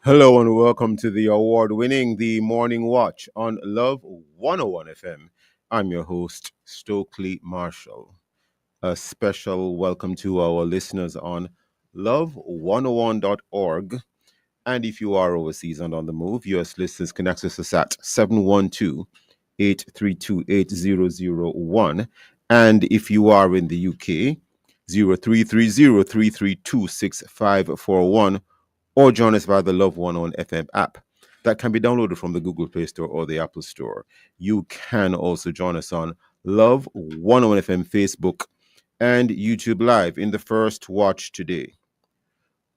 Hello and welcome to the award-winning The Morning Watch on Love 101 FM. I'm your host, Stokeley Marshall. A special welcome to our listeners on love101.org. And if you are overseas and on the move, US listeners can access us at 712-832-8001. And if you are in the UK, 0330-332-6541, or join us via the Love 101 FM app that can be downloaded from the Google Play Store or the Apple Store. You can also join us on Love 101 FM Facebook and YouTube Live in the first watch today.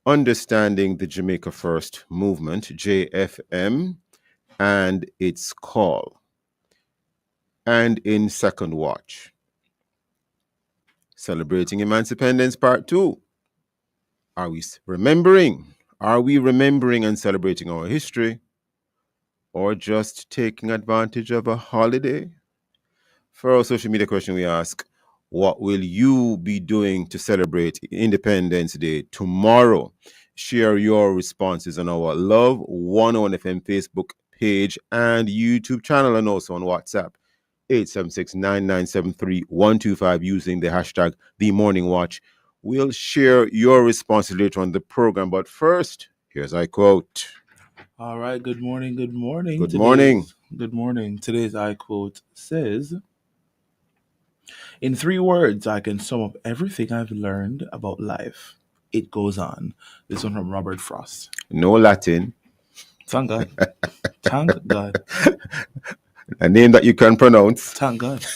Understanding the Jamaica First Movement, JFM, and its call. And in second watch, Celebrating Emancipendence Part 2. Are we remembering and celebrating our history, or just taking advantage of a holiday? For our social media question, we ask, what will you be doing to celebrate Independence Day tomorrow? Share your responses on our Love 101 FM Facebook page and YouTube channel, and also on WhatsApp, 876-9973-125, using the hashtag #TheMorningWatch. We'll share your responses later on the program, but first, here's I quote. All right, good morning. Good morning. Good morning. Today's I quote says, "In 3 words, I can sum up everything I've learned about life. It goes on." This one from Robert Frost. No Latin. Thank God. Thank God. A name that you can pronounce. Thank God.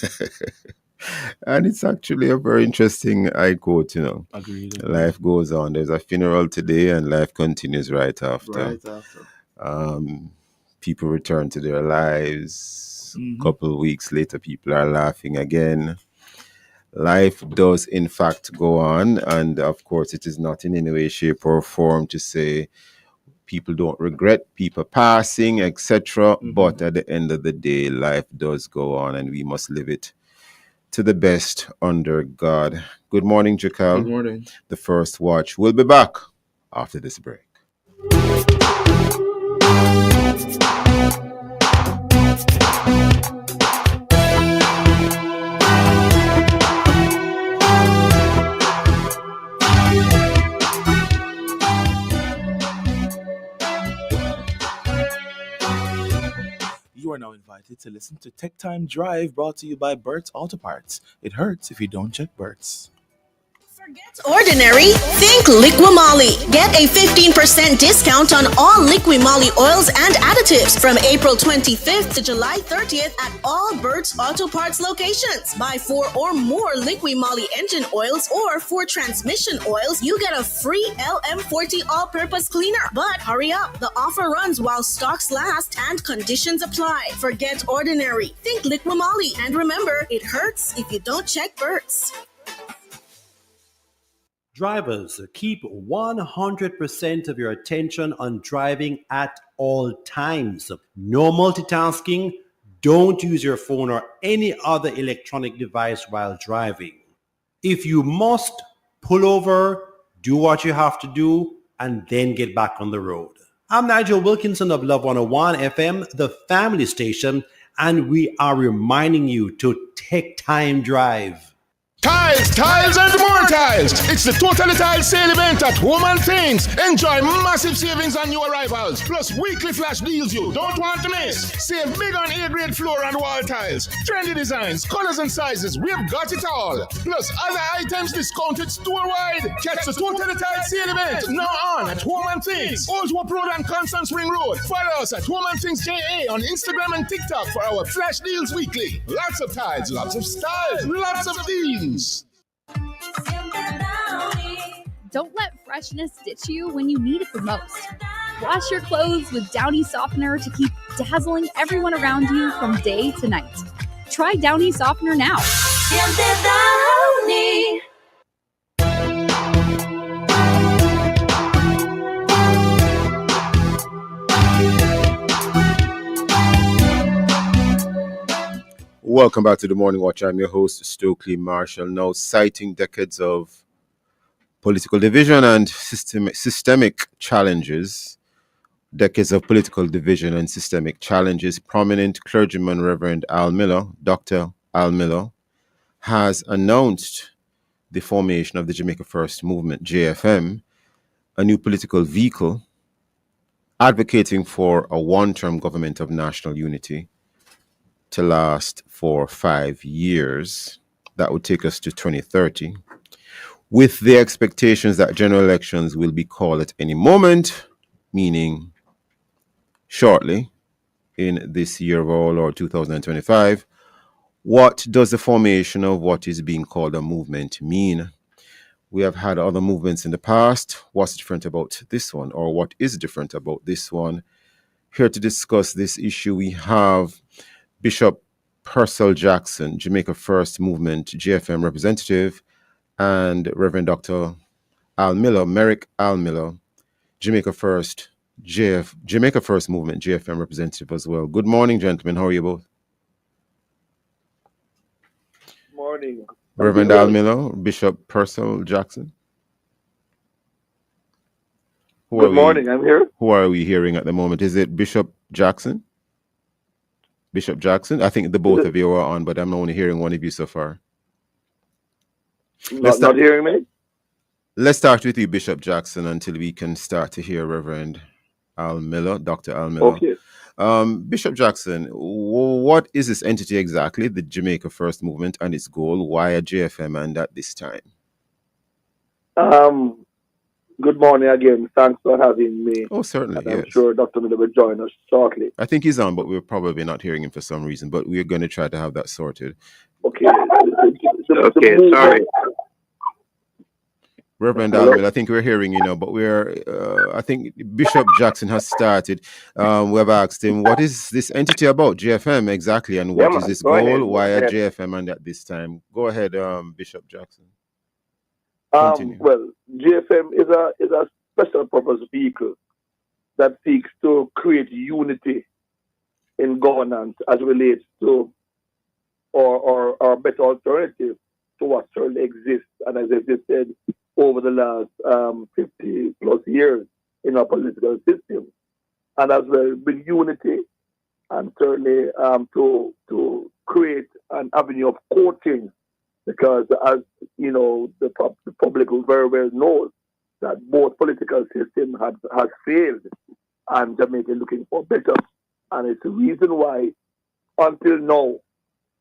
And it's actually a very interesting I quote, Agreed. Life goes on. There's a funeral today and life continues right after. Right after. People return to their lives. A couple of weeks later, people are laughing again. Life does, in fact, go on. And of course, it is not in any way, shape, or form to say people don't regret people passing, etc. But at the end of the day, life does go on and we must live it to the best under God. Good morning, Jacal. Good morning. The first watch. We'll be back after this break. You are now invited to listen to Tech Time Drive, brought to you by Burt's Auto Parts. It hurts if you don't check Burt's. Forget ordinary, think Liquimolly. Get a 15% discount on all Liquimolly oils and additives from April 25th to July 30th at all Burt's Auto Parts locations. Buy 4 or more Liquimolly engine oils or 4 transmission oils, you get a free LM40 all-purpose cleaner. But hurry up, the offer runs while stocks last and conditions apply. Forget ordinary, think Liquimolly, and remember, it hurts if you don't check Burt's. Drivers, keep 100% of your attention on driving at all times. No multitasking. Don't use your phone or any other electronic device while driving. If you must, pull over, do what you have to do, and then get back on the road. I'm Nigel Wilkinson of Love 101 FM, the family station, and we are reminding you to take time drive. Tiles, and more tiles. It's the Totally Tiles sale event at Home and Things. Enjoy massive savings on new arrivals, plus weekly flash deals you don't want to miss. Save big on A-grade floor and wall tiles. Trendy designs, colors and sizes, we've got it all. Plus other items discounted store-wide. Catch the Totally Tiles sale event now on at Home and Things, Old Hope Road and Constance Ring Road. Follow us at Home and Things JA on Instagram and TikTok for our flash deals weekly. Lots of tiles, lots of styles, lots of deals. Don't let freshness ditch you when you need it the most. Wash your clothes with Downy Softener to keep dazzling everyone around you from day to night. Try Downy Softener now. Welcome back to the Morning Watch. I'm your host, Stokeley Marshall. Now, citing decades of political division and systemic challenges, decades of political division and systemic challenges, prominent clergyman Reverend Al Miller, Dr. Al Miller, has announced the formation of the Jamaica First Movement, JFM, a new political vehicle advocating for a one-term government of national unity to last for 5 years. That would take us to 2030, with the expectations that general elections will be called at any moment, meaning shortly in this year of our Lord 2025. What does the formation of what is being called a movement mean? We have had other movements in the past. What's different about this one, or what is different about this one? Here to discuss this issue, we have Bishop Purcell Jackson, Jamaica First Movement JFM representative, and Reverend Dr. Al Miller, Merrick Al Miller, Jamaica First Movement JFM representative as well. Good morning, gentlemen. How are you both? Morning. Reverend Al Miller, Bishop Purcell Jackson. Good morning. I'm here. Who are we hearing at the moment? Is it Bishop Jackson? Bishop Jackson? I think the both of you are on, but I'm only hearing one of you so far. Not hearing me? Let's start with you, Bishop Jackson, until we can start to hear Reverend Al Miller, Dr. Al Miller. Okay. Bishop Jackson, what is this entity exactly, the Jamaica First Movement, and its goal? Why a JFM and at this time? Good morning again. Thanks for having me. Oh, certainly, and yes. I'm sure Dr. Miller will join us shortly. I think he's on, but we're probably not hearing him for some reason, but we're going to try to have that sorted. Okay. Okay, sorry. Reverend Alwell, I think we're hearing you now, but I think Bishop Jackson has started. We have asked him, what is this entity about, JFM exactly, and what is this goal? Why a JFM and at this time? Go ahead, Bishop Jackson. Well, JFM is a special purpose vehicle that seeks to create unity in governance as relates to or a better alternative to what currently exists and has existed over the last 50 plus years in our political system. And as well with unity and certainly to create an avenue of coaching, because as you know, the public will very well know that both political system has failed and Jamaica looking for better. And it's the reason why until now,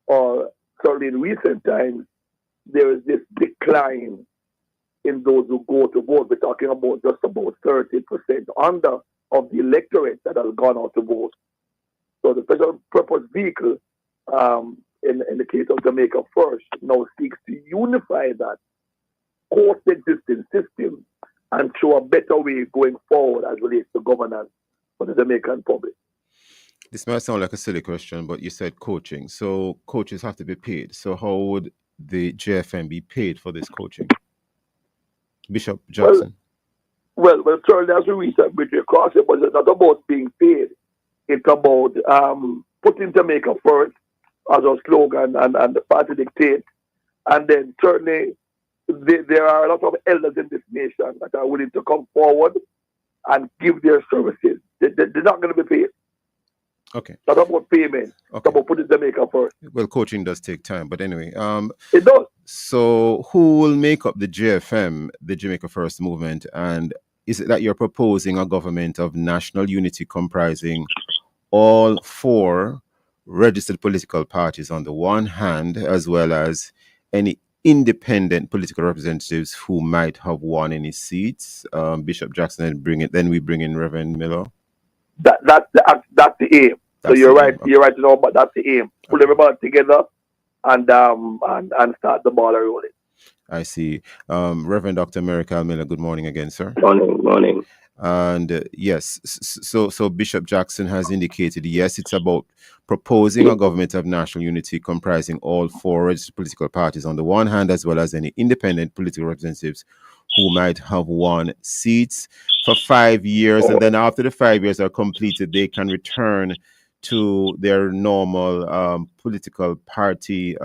or certainly in recent times, there is this decline in those who go to vote. We're talking about just about 30% under of the electorate that has gone out to vote. So the special purpose vehicle, in the case of Jamaica First, now seeks to unify that coexisting system and show a better way going forward as relates to governance for the Jamaican public. This might sound like a silly question, but you said coaching. So coaches have to be paid. So how would the JFM be paid for this coaching? Bishop Jackson. Well, certainly as we reach that bridge across it, but it's not about being paid. It's about putting Jamaica first as our slogan and the party dictate. And then certainly there are a lot of elders in this nation that are willing to come forward and give their services. They're not going to be paid. Okay. It's not about payment. Okay. It's about putting Jamaica first. Well, coaching does take time, but anyway. It does. So who will make up the JFM, the Jamaica First Movement, and is it that you're proposing a government of national unity comprising all four registered political parties on the one hand, as well as any independent political representatives who might have won any seats? Bishop Jackson, then we bring in Reverend Miller. That's the aim. So you're right. Okay. You're right to know, but that's the aim. Put everybody together and start the ball rolling. I see. Reverend Dr. Merrick Al Miller, good morning again, sir. Morning. And yes, so Bishop Jackson has indicated, yes, it's about proposing a government of national unity comprising all four registered political parties on the one hand, as well as any independent political representatives who might have won seats for 5 years. And then after the 5 years are completed, they can return to their normal political party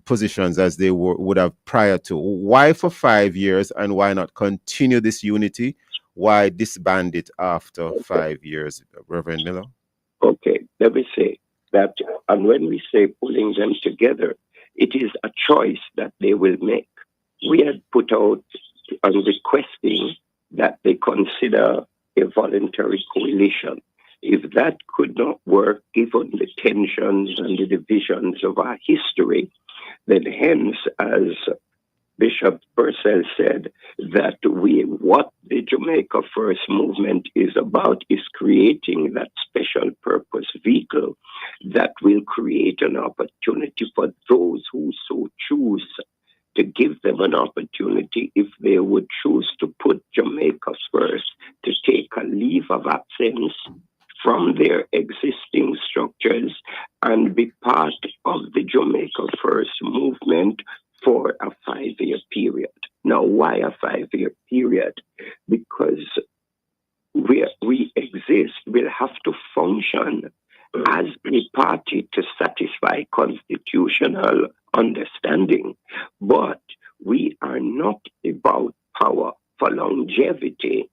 positions as they would have prior to. Why for 5 years, and why not continue this unity? Why disband it after 5 years, Reverend Miller? Okay, let me say that, and when we say pulling them together, it is a choice that they will make. We had put out requesting that they consider a voluntary coalition. If that could not work, given the tensions and the divisions of our history, then hence, as Bishop Purcell said, that what the Jamaica First movement is about is creating that special purpose vehicle that will create an opportunity for those who so choose, to give them an opportunity, if they would choose to put Jamaica first, to take a leave of absence from their existing structures and be part of the Jamaica First movement for a 5-year period. Now, why a 5-year period? Because we exist, we'll have to function as a party to satisfy constitutional understanding. But we are not about power for longevity,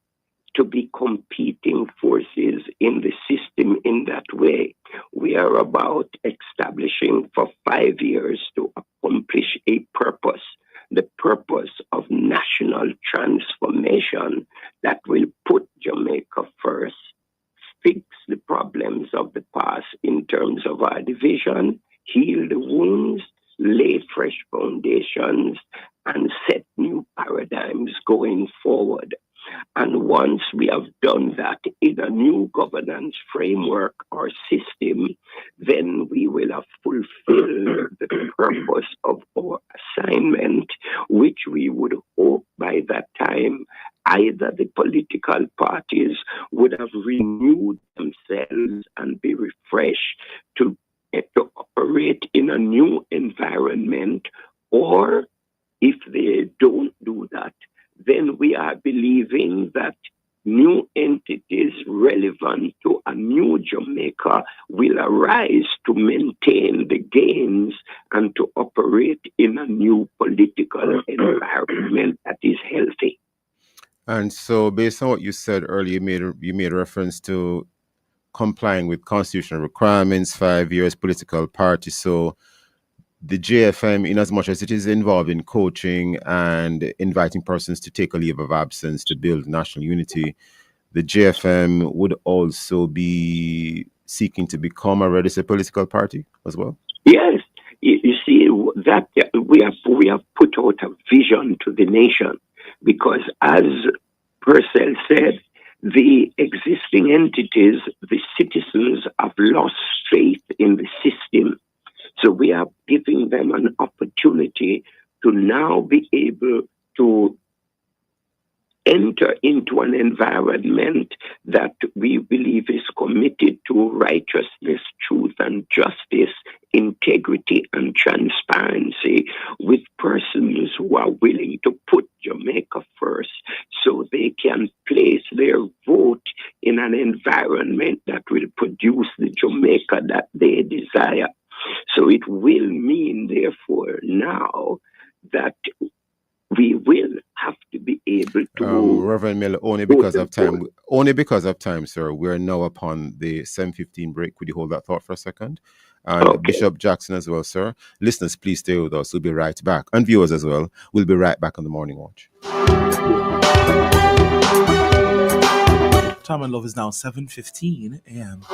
to be competing forces in the system in that way. We are about establishing for 5 years to accomplish a purpose, the purpose of national transformation that will put Jamaica first, fix the problems of the past in terms of our division, heal the wounds, lay fresh foundations, and set new paradigms going forward. And once we have done that in a new governance framework or system, then we will have fulfilled the purpose of our assignment, which we would hope by that time either the political parties would have renewed themselves and be refreshed to operate in a new environment, or if they don't do that, then we are believing that new entities relevant to a new Jamaica will arise to maintain the gains and to operate in a new political environment that is healthy. And so, based on what you said earlier, you made reference to complying with constitutional requirements, 5 years, political party. So the JFM, in as much as it is involved in coaching and inviting persons to take a leave of absence to build national unity, the JFM would also be seeking to become a registered political party as well? Yes. You see, that we have put out a vision to the nation, because as Purcell said, the existing entities, the citizens have lost faith in the system. So we are giving them an opportunity to now be able to enter into an environment that we believe is committed to righteousness, truth, and justice, integrity, and transparency, with persons who are willing to put Jamaica first so they can place their vote in an environment that will produce the Jamaica that they desire. So it will mean, therefore, now that we will have to be able to... Reverend Miller, only because of time, sir, we're now upon the 7:15 break. Could you hold that thought for a second? And okay. Bishop Jackson as well, sir. Listeners, please stay with us. We'll be right back. And viewers as well. We'll be right back on the Morning Watch. Time and love is now 7:15 a.m.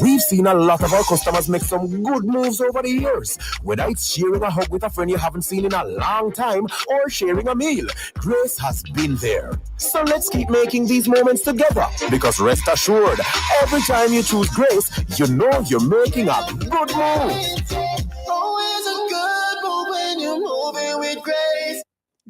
We've seen a lot of our customers make some good moves over the years. Whether it's sharing a hug with a friend you haven't seen in a long time or sharing a meal, Grace has been there. So let's keep making these moments together, because rest assured, every time you choose Grace, you know you're making a good move. Always a good move when you're moving with Grace.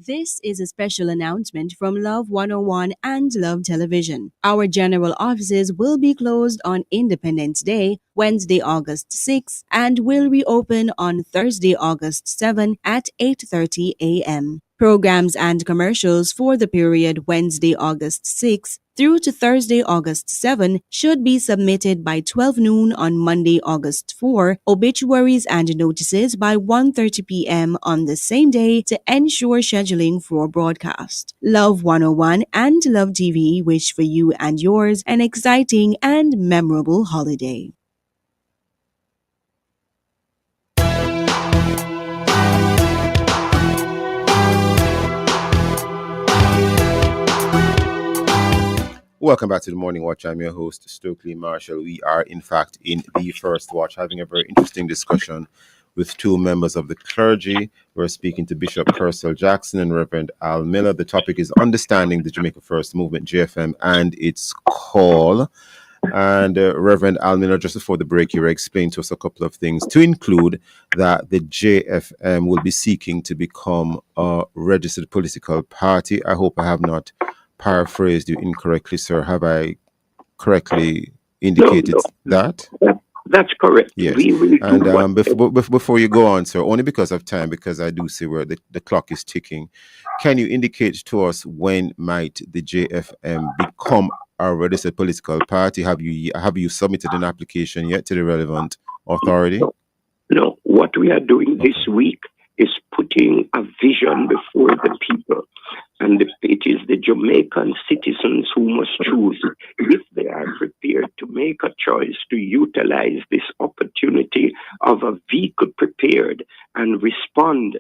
This is a special announcement from Love 101 and Love Television. Our general offices will be closed on Independence Day, Wednesday, August 6, and will reopen on Thursday, August 7 at 8:30 a.m. Programs and commercials for the period Wednesday, August 6 through to Thursday, August 7 should be submitted by 12 noon on Monday, August 4, obituaries and notices by 1:30 p.m. on the same day to ensure scheduling for broadcast. Love 101 and Love TV wish for you and yours an exciting and memorable holiday. Welcome back to the Morning Watch. I'm your host, Stokeley Marshall. We are, in fact, in the first watch having a very interesting discussion with two members of the clergy. We're speaking to Bishop Purcell Jackson and Reverend Al Miller. The topic is Understanding the Jamaica First Movement, JFM, and its call. And Reverend Al Miller, just before the break, you explained to us a couple of things, to include that the JFM will be seeking to become a registered political party. I hope I have not paraphrased you incorrectly, sir. Have I correctly indicated that? That's correct. Yes. And before you go on, sir, only because of time, because I do see where the clock is ticking, can you indicate to us when might the JFM become a registered political party? Have you submitted an application yet to the relevant authority? No. What we are doing this week is putting a vision before the people. And it is the Jamaican citizens who must choose if they are prepared to make a choice to utilize this opportunity of a vehicle prepared and respond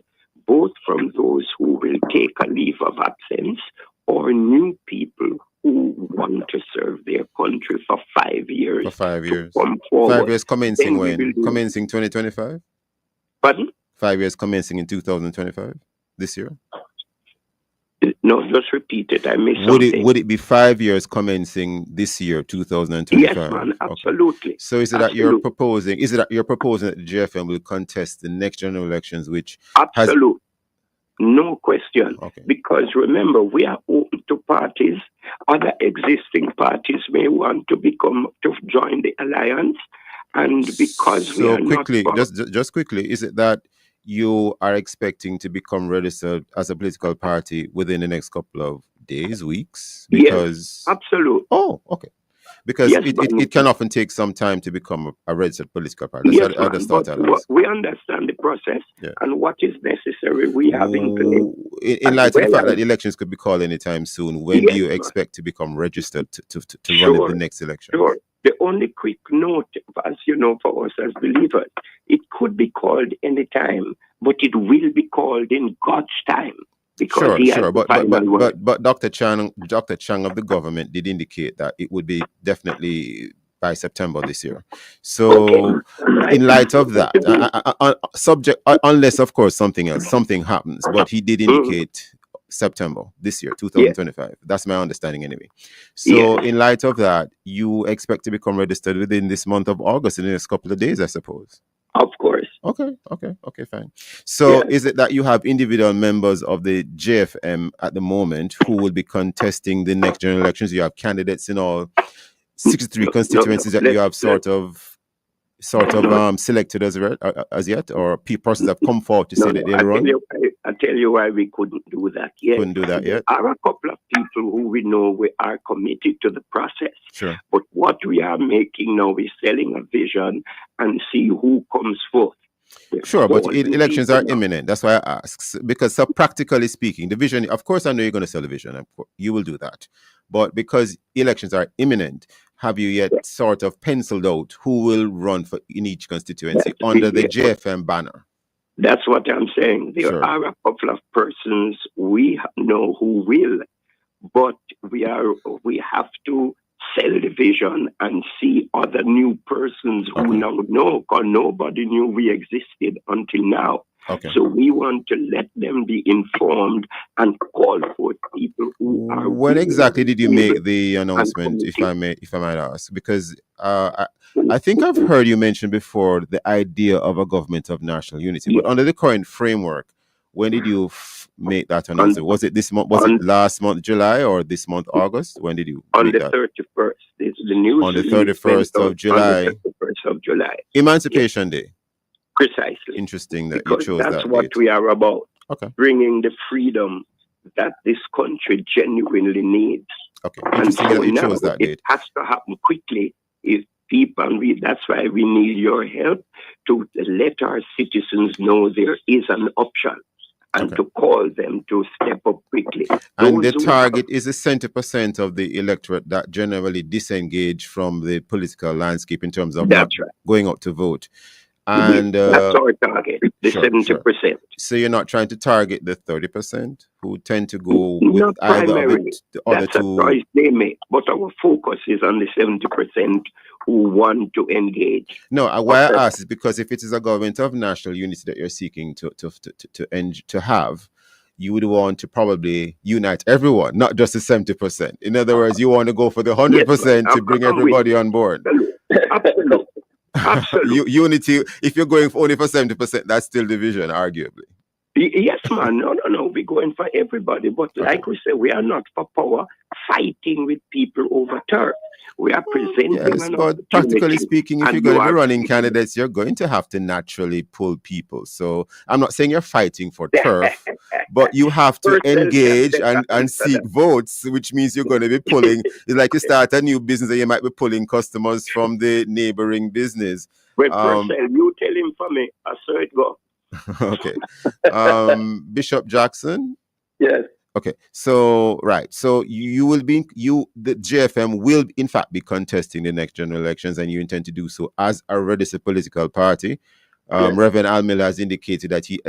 both from those who will take a leave of absence or new people who want to serve their country for 5 years. For 5 years. Come forward. 5 years commencing when? Commencing 2025? Pardon? 5 years commencing in 2025, this year? No, just repeat it. I missed something. Would it be 5 years commencing this year, 2025? Yes, man, absolutely. Okay. So is it that you're proposing that the JFM will contest the next general elections, which absolutely no question. Okay. Because remember, we are open to parties. Other existing parties may want to join the alliance, and because we are quickly, not just quickly, is it that you are expecting to become registered as a political party within the next couple of days, weeks? Because yes, absolutely. Oh, okay. Because yes, it can often take some time to become a registered political party. Yes, we understand the process and what is necessary. We have in place. In light of the fact that elections could be called anytime soon, when do you expect to become registered to run in the next election? Sure. The only quick note, as you know, for us as believers, it could be called any time, but it will be called in God's time. Sure. But Dr. Chang of the government did indicate that it would be definitely by September this year. So, in light of that, unless of course something happens, but he did indicate September this year, 2025. That's my understanding anyway. So, in light of that, you expect to become registered within this month of August, in the next couple of days, I suppose. Of course. Okay, fine. So is it that you have individual members of the JFM at the moment who will be contesting the next general elections? You have candidates in all 63 constituencies that you have sort of selected as yet, or persons have come forward to say that they'll run? I'll tell you why we couldn't do that yet. Couldn't do that yet? There are a couple of people who we know we are committed to the process. Sure. But what we are making now is selling a vision and see who comes forth. Sure, but elections are imminent. That's why I ask. Because so practically speaking, the vision, of course I know you're going to sell the vision. You will do that. But because elections are imminent, have you yet sort of penciled out who will run in each constituency under the JFM banner? That's what I'm saying. There are a couple of persons we know who will, but we have to sell the vision and see other new persons who now know, because nobody knew we existed until now. Okay. So we want to let them be informed and call for people who are. When exactly did you make the announcement, if I might ask? Because I think I've heard you mention before the idea of a government of national unity, but under the current framework, when did you make that announcement? Was it this month? Was it last month, July, or this month, August? When did you on make the that? 31st? It's the news On the release 31st went of out July. On the 31st of July. Emancipation Day. Precisely. Interesting that Because you chose that's that what date. we are about. Okay. Bringing the freedom that this country genuinely needs. Okay. Interesting that you chose that date. It has to happen quickly if people, that's why we need your help to let our citizens know there is an option and to call them to step up quickly. And the target is the 70% of the electorate that generally disengage from the political landscape in terms of not going out to vote. And that's our target, the 70%. Sure. So you're not trying to target the 30% who tend to go with not either primarily. of the other that's two. A choice they make, but our focus is on the 70% who want to engage. No, why I ask is because if it is a government of national unity that you're seeking to have, you would want to probably unite everyone, not just the 70%. In other words, you want to go for the 100% to bring everybody on board. Absolutely. Absolutely. Unity, if you're going for only for 70%, that's still division, arguably. Yes, man. No. We're going for everybody. But like we say, we are not for power fighting with people over turf. We are presenting yes, but practically speaking, if you're going to be running candidates, you're going to have to naturally pull people. So I'm not saying you're fighting for turf, but you have to engage and seek votes, which means you're going to be pulling. It's like you start a new business and you might be pulling customers from the neighboring business. Wait, you tell him for me. I saw it go. Okay. Bishop Jackson? Yes. Okay, so you will be the JFM will in fact be contesting the next general elections, and you intend to do so as a registered political party. Yes. Reverend Al Miller has indicated that he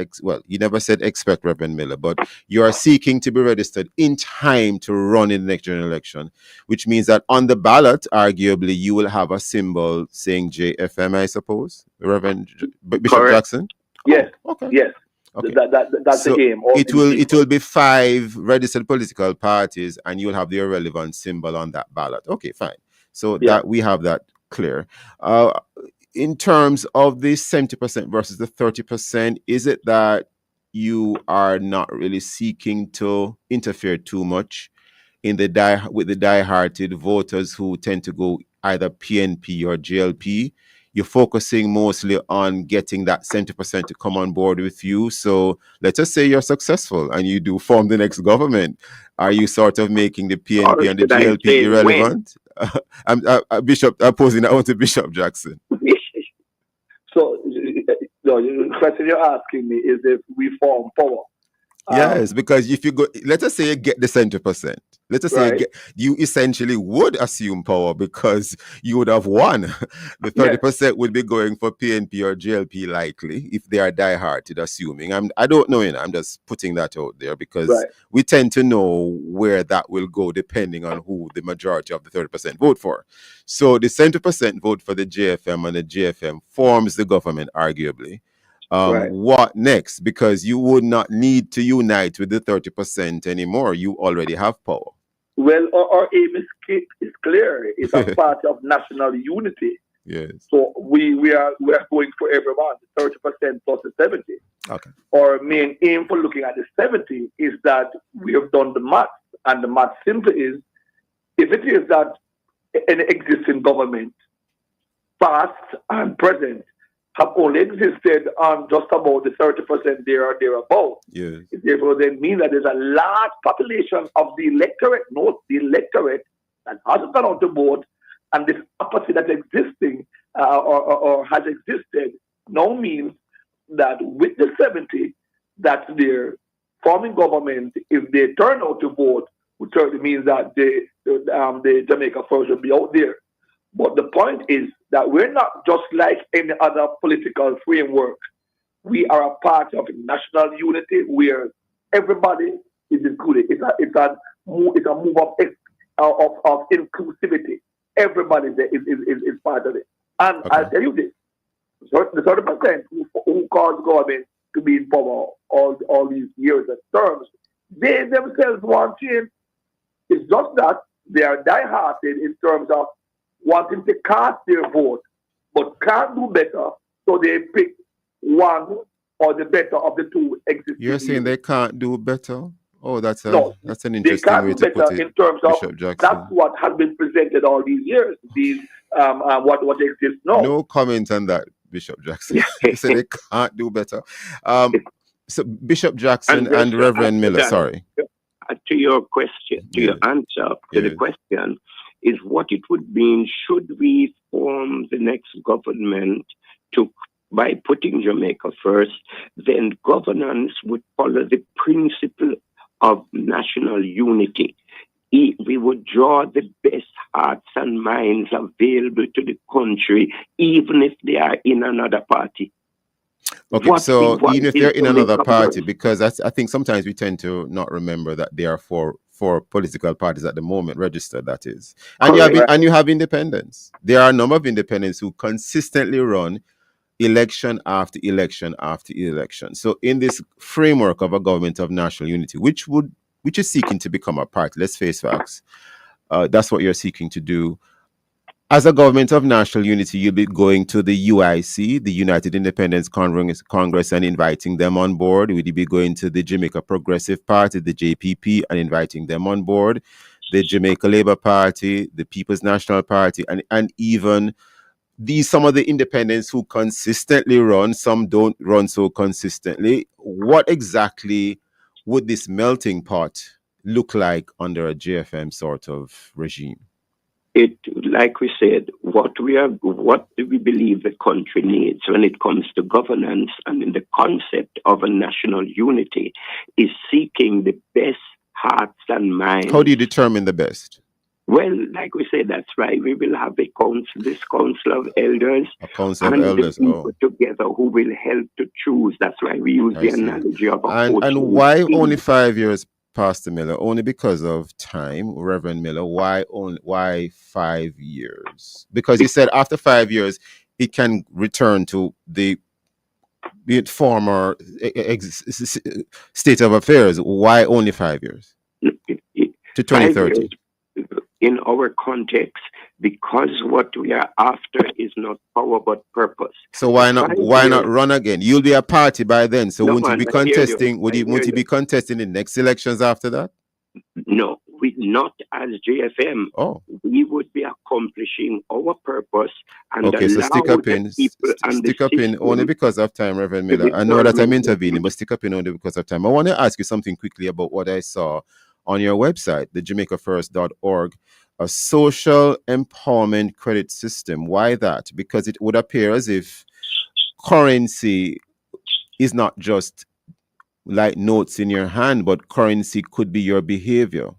never said expect Reverend Miller, but you are seeking to be registered in time to run in the next general election, which means that on the ballot, arguably, you will have a symbol saying JFM, I suppose, Reverend Bishop Jackson. Yes. Oh, okay. Yes. Okay. That's so the game. It will be 5 registered political parties, and you'll have the irrelevant symbol on that ballot. Okay, fine. So that we have that clear. In terms of the 70% versus the 30%, is it that you are not really seeking to interfere too much in with the die-hearted voters who tend to go either PNP or JLP? You're focusing mostly on getting that 70% to come on board with you. So let's just say you're successful and you do form the next government. Are you sort of making the PNP and the JLP irrelevant? I'm posing that one to Bishop Jackson. So the question you're asking me is if we form power. Yes, because if you go, let us say you get the 70%. Let us say you essentially would assume power because you would have won. The 30% would be going for PNP or JLP likely if they are die-hearted, assuming. I don't know, I'm just putting that out there because we tend to know where that will go depending on who the majority of the 30% vote for. So the 70% vote for the JFM, and the JFM forms the government, arguably. What next? Because you would not need to unite with the 30% anymore. You already have power. Well, our aim is clear. It's a part of national unity. Yes. So we are going for everyone, the 30% plus the 70. Okay. Our main aim for looking at the 70 is that we have done the math, and the math simply is if it is that an existing government, past and present, have only existed on just about the 30% there or thereabout. Yes. It therefore then means that there's a large population of the electorate that hasn't gone out to vote, and this apathy that's existing or has existed now means that with the 70 that they're forming government, if they turn out to vote, which certainly means that the Jamaica First will be out there. But the point is that we're not just like any other political framework. We are a part of national unity where everybody is included. It's a move of inclusivity. Everybody there is part of it. And I'll tell you this: the 30% who caused government to be in power all these years and terms, they themselves want change. It's just that they are die-hearted in terms of wanting to cast their vote, but can't do better, so they pick one or the better of the two existing You're saying views. they can't do better? Oh, that's No, an they interesting can't way do to put better it, in terms of Bishop Jackson. that's what has been presented all these years. These what exists now. No comment on that, Bishop Jackson. You say they can't do better. So Bishop Jackson and Reverend Miller, sorry. To your question, to your answer to the question, is what it would mean should we form the next government by putting Jamaica first, then governance would follow the principle of national unity. We would draw the best hearts and minds available to the country, even if they are in another party. Okay, so even if they're in another party, because I think sometimes we tend to not remember that they are for political parties at the moment, registered, that is. And you have independents. There are a number of independents who consistently run election after election after election. So in this framework of a government of national unity, which is seeking to become a party, let's face facts, that's what you're seeking to do. As a government of national unity, you'll be going to the UIC, the United Independence Congress, and inviting them on board. Would you be going to the Jamaica Progressive Party, the JPP, and inviting them on board? The Jamaica Labour Party, the People's National Party, and even some of the independents who consistently run, some don't run so consistently. What exactly would this melting pot look like under a JFM sort of regime? It, like we said, what do we believe the country needs when it comes to governance and in the concept of a national unity is seeking the best hearts and minds. How do you determine the best? Well, like we said, that's right. We will have this council of elders. A council of elders, the people together who will help to choose. That's why we use the analogy of a coach. And why only 5 years, Pastor Miller? Only because of time, Reverend Miller. Why 5 years? Because he said after 5 years, he can return to the former state of affairs. Why only 5 years? To 2030. In our context, because what we are after is not power but purpose. So why not run again? You'll be a party by then. So won't you be contesting? Won't you be contesting the next elections after that? No, we not as JFM. Oh, we would be accomplishing our purpose. And okay, so stick up in only because of time, Reverend Miller. I know that I'm intervening, but stick up in only because of time. I want to ask you something quickly about what I saw on your website, the JamaicaFirst.org, a social empowerment credit system. Why that? Because it would appear as if currency is not just like notes in your hand, but currency could be your behavior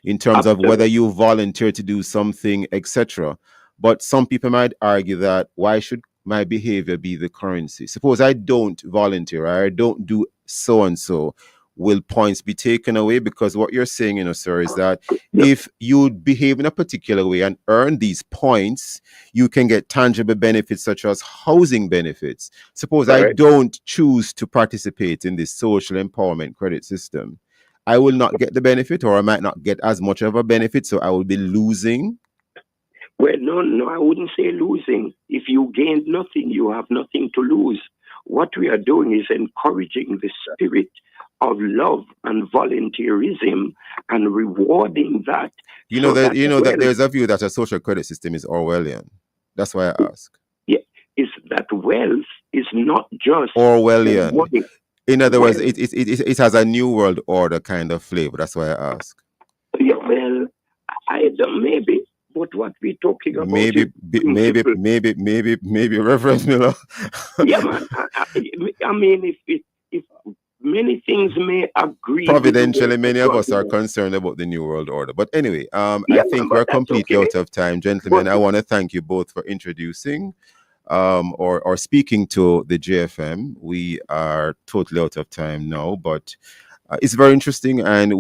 in terms of whether you volunteer to do something, etc. But some people might argue that why should my behavior be the currency? Suppose I don't volunteer, or I don't do so and so. Will points be taken away? Because what you're saying, sir, is that if you behave in a particular way and earn these points, you can get tangible benefits such as housing benefits. Suppose I don't choose to participate in this social empowerment credit system, I will not get the benefit, or I might not get as much of a benefit, so I will be losing. Well, no, I wouldn't say losing. If you gain nothing, you have nothing to lose. What we are doing is encouraging the spirit of love and volunteerism and rewarding that. You know that there's a view that a social credit system is Orwellian. That's why I ask. Yeah, is that wealth is not just Orwellian. Money. In other words, it has a new world order kind of flavor. That's why I ask. Yeah, well, I don't maybe. But what we're talking about maybe Reverend Miller. Yeah, man. I mean, if many things may agree. Providentially, many of us are concerned about the New World Order. But anyway, I think we're completely out of time. Gentlemen, I want to thank you both for introducing or speaking to the JFM. We are totally out of time now, but it's very interesting. And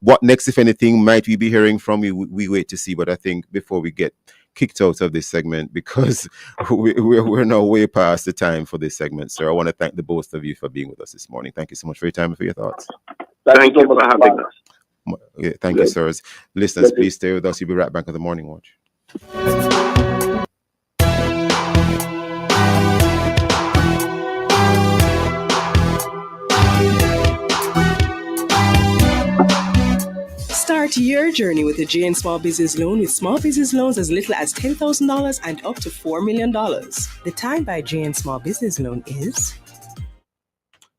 what next, if anything, might we be hearing from you? We wait to see. But I think before we get kicked out of this segment, because we're now way past the time for this segment, sir, I want to thank the both of you for being with us this morning. Thank you so much for your time and for your thoughts. Thank you for having us. Yeah, thank you, sirs. Listeners, please stay with us. You'll be right back on the Morning Watch. Start your journey with a JN Small Business Loan with small business loans as little as $10,000 and up to $4 million. The time by JN Small Business Loan is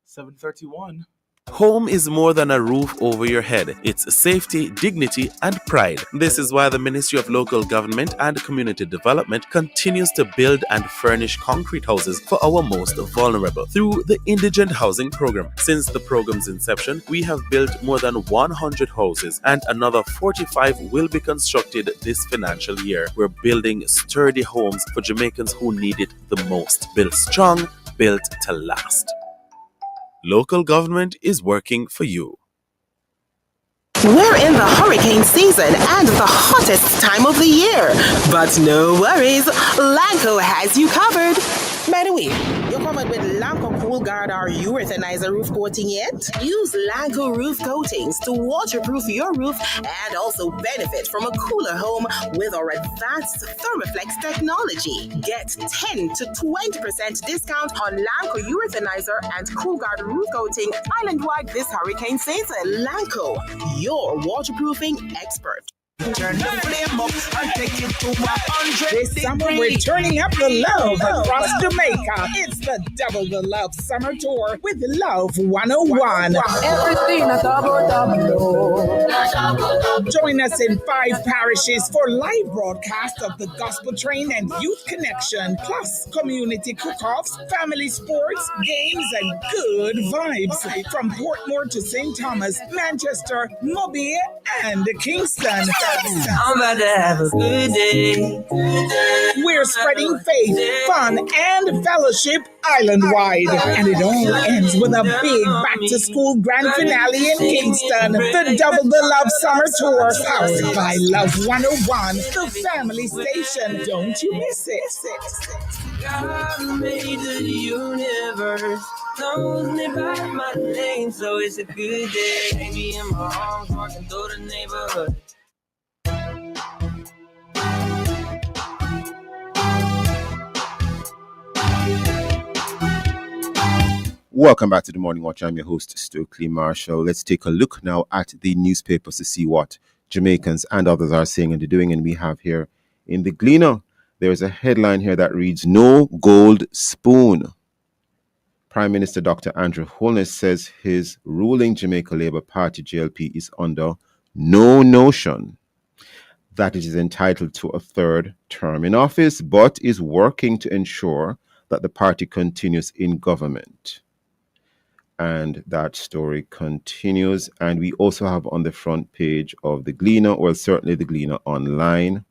7:31. Home is more than a roof over your head. It's safety, dignity, and pride. This is why the Ministry of Local Government and Community Development continues to build and furnish concrete houses for our most vulnerable through the Indigent Housing Program. Since the program's inception, we have built more than 100 houses and another 45 will be constructed this financial year. We're building sturdy homes for Jamaicans who need it the most. Built strong, built to last. Local government is working for you. We're in the hurricane season and the hottest time of the year. But no worries, Lanco has you covered. By the way, you're covered with Lanco Cool Guard or Urethanizer roof coating yet? Use Lanco roof coatings to waterproof your roof and also benefit from a cooler home with our advanced Thermoflex technology. Get 10 to 20% discount on Lanco Urethanizer and Cool Guard roof coating island-wide this hurricane season. Lanco, your waterproofing expert. Turn the flame up and take it to 100. This summer we're turning up the love across Jamaica. It's the Double the Love Summer Tour with Love 101. Everything a double. Join us in 5 parishes for live broadcast of the Gospel Train and Youth Connection, plus community cook-offs, family sports, games, and good vibes from Portmore to St. Thomas, Manchester, Mobile, and Kingston. I'm about to have a good day. We're spreading faith, fun, and fellowship island-wide. And it all ends with a big back-to-school grand finale in Kingston. The Double the Love Summer Tour, powered by Love 101, the family station. Don't you miss it. God made the universe, knows me by my name, so it's a good day. Baby in my arms, walking through the neighborhood. Welcome back to the Morning Watch. I'm your host, Stokeley Marshall. Let's take a look now at the newspapers to see what Jamaicans and others are saying and doing. And we have here in the Gleaner, there's a headline here that reads, "No Gold Spoon." Prime Minister Dr. Andrew Holness says his ruling Jamaica Labour Party JLP is under no notion that it is entitled to a third term in office, but is working to ensure that the party continues in government. And that story continues. And we also have on the front page of the Gleaner, well, certainly the Gleaner online,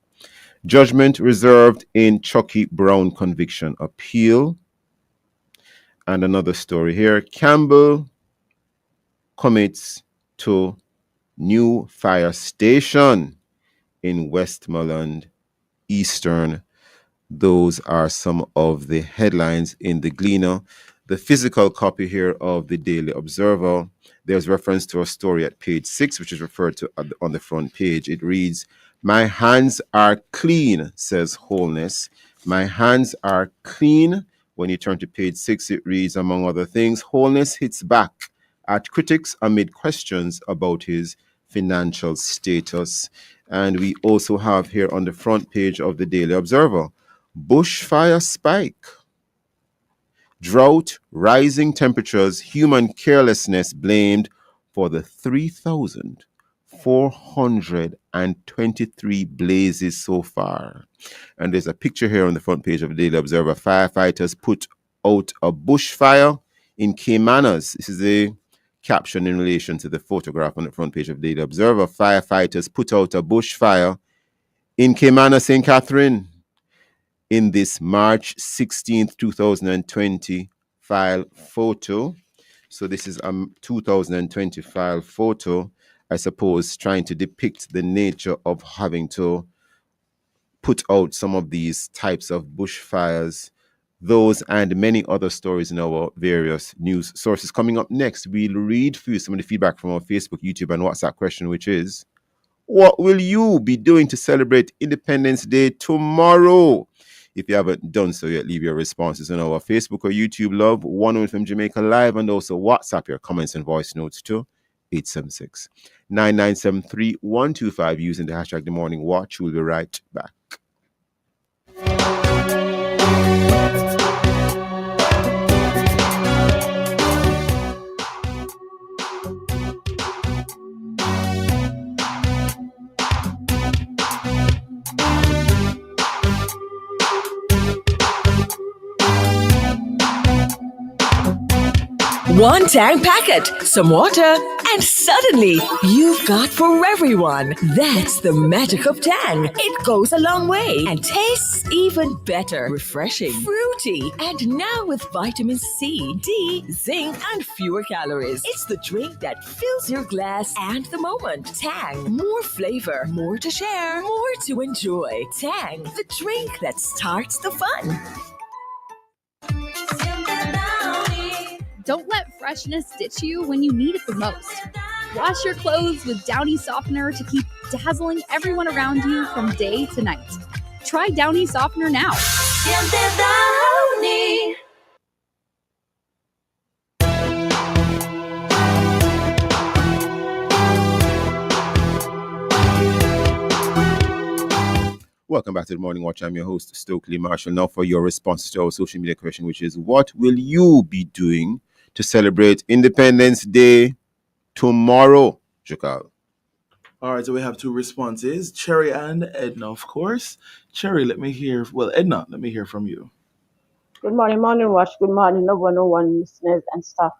judgment reserved in Chucky Brown conviction appeal. And another story here, Campbell commits to new fire station in Westmoreland Eastern. Those are some of the headlines in the Gleaner. The physical copy here of the Daily Observer, there's reference to a story at page 6, which is referred to on the front page. It reads, "My hands are clean," says Holness. My hands are clean. When you turn to page 6, it reads, among other things, Holness hits back at critics amid questions about his financial status. And we also have here on the front page of the Daily Observer, bushfire spike. Drought, rising temperatures, human carelessness blamed for the 3,423 blazes so far. And there's a picture here on the front page of the Daily Observer. Firefighters put out a bushfire in Caymanas. This is a caption in relation to the photograph on the front page of the Daily Observer. Firefighters put out a bushfire in Caymanas, St. Catherine, in this March 16th, 2020 file photo. So this is a 2020 file photo, I suppose, trying to depict the nature of having to put out some of these types of bushfires. Those and many other stories in our various news sources. Coming up next, we'll read for you some of the feedback from our Facebook, YouTube, and WhatsApp question, which is, what will you be doing to celebrate Independence Day tomorrow? If you haven't done so yet, leave your responses on our Facebook or YouTube, Love 101 from Jamaica Live, and also WhatsApp your comments and voice notes to 876 9973 125 using the hashtag The Morning Watch. We'll be right back. One Tang packet, some water, and suddenly you've got for everyone. That's the magic of Tang. It goes a long way and tastes even better. Refreshing, fruity, and now with vitamin C, D, zinc, and fewer calories. It's the drink that fills your glass and the moment. Tang, more flavor, more to share, more to enjoy. Tang, the drink that starts the fun. Don't let freshness ditch you when you need it the most. Wash your clothes with Downy Softener to keep dazzling everyone around you from day to night. Try Downy Softener now. Downy. Welcome back to the Morning Watch. I'm your host, Stokeley Marshall. Now for your response to our social media question, which is, what will you be doing to celebrate Independence Day tomorrow, Jakal? All right, so we have two responses, Cherry and Edna, of course. Cherry, Edna, let me hear from you. Good morning, Morning Watch. Good morning, Love 101 listeners and stuff.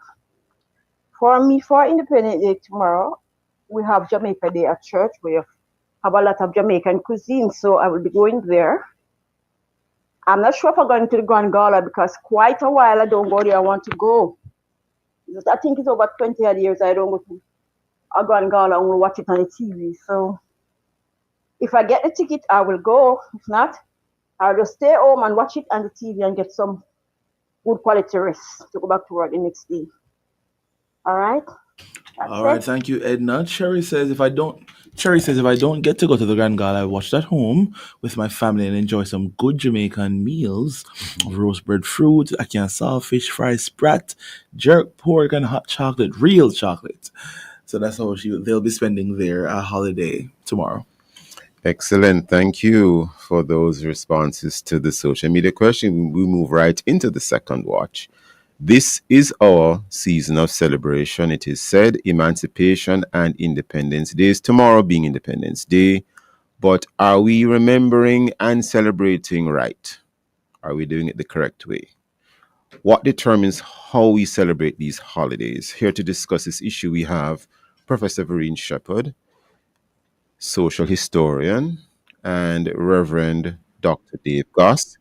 For me, for Independence Day tomorrow, we have Jamaica Day at church. We have a lot of Jamaican cuisine, so I will be going there. I'm not sure if I'm going to the Grand Gala because quite a while I don't go there. I want to go. I think it's over 20 odd years I don't go to a Grand Gala. I only watch it on the TV. So if I get the ticket, I will go. If not, I'll just stay home and watch it on the TV and get some good quality rest to go back to work the next day. All right? All right, thank you, Edna. Cherry says if I don't get to go to the Grand Gala, I watch at home with my family and enjoy some good Jamaican meals of roast bread fruit, ackee and saltfish, fried sprat, jerk pork, and hot chocolate, real chocolate. So that's how they'll be spending their holiday tomorrow. Excellent. Thank you for those responses to the social media question. We move right into the second watch. This is our season of celebration. It is said Emancipation and Independence Days. Tomorrow being Independence Day. But are we remembering and celebrating right? Are we doing it the correct way? What determines how we celebrate these holidays? Here to discuss this issue, we have Professor Vereen Shepherd, social historian, and Reverend Dr. Dave Goss,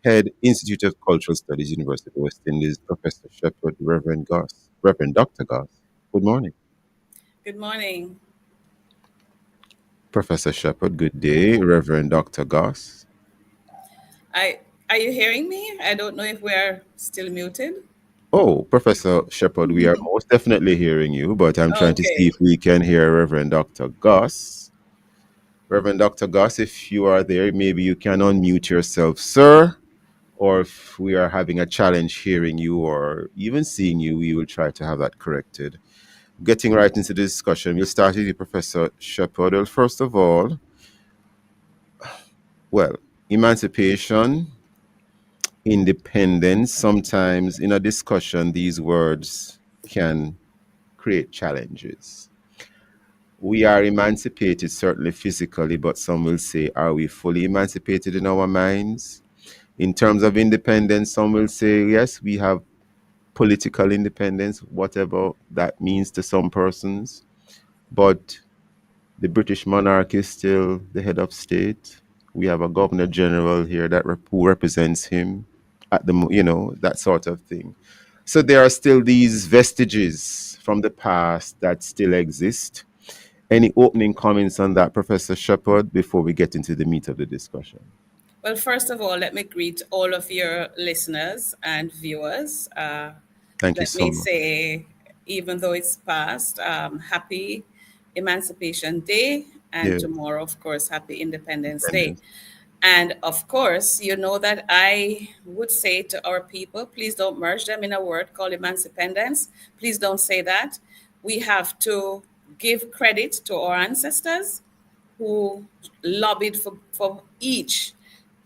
Head, Institute of Cultural Studies, University of West Indies. Professor Shepherd, Reverend Dr. Goss. Good morning. Good morning. Professor Shepherd, good day. Reverend Dr. Goss. Are you hearing me? I don't know if we are still muted. Oh, Professor Shepherd, we are most definitely hearing you, but I'm trying to see if we can hear Reverend Dr. Goss. Reverend Dr. Goss, if you are there, maybe you can unmute yourself, sir. Or if we are having a challenge hearing you or even seeing you, we will try to have that corrected. Getting right into the discussion, we'll start with you, Professor Shepherd. Well, first of all, emancipation, independence, sometimes in a discussion, these words can create challenges. We are emancipated, certainly physically, but some will say, are we fully emancipated in our minds? In terms of independence, some will say, yes, we have political independence, whatever that means to some persons. But the British monarch is still the head of state. We have a governor general here who represents him at that sort of thing. So there are still these vestiges from the past that still exist. Any opening comments on that, Professor Shepherd, before we get into the meat of the discussion? Well, first of all, let me greet all of your listeners and viewers. Thank you so much. Let me say, even though it's past, happy Emancipation Day, and tomorrow, of course, happy Independence Day. And of course, you know that I would say to our people, please don't merge them in a word called emancipendence. Please don't say that. we have to give credit to our ancestors who lobbied for each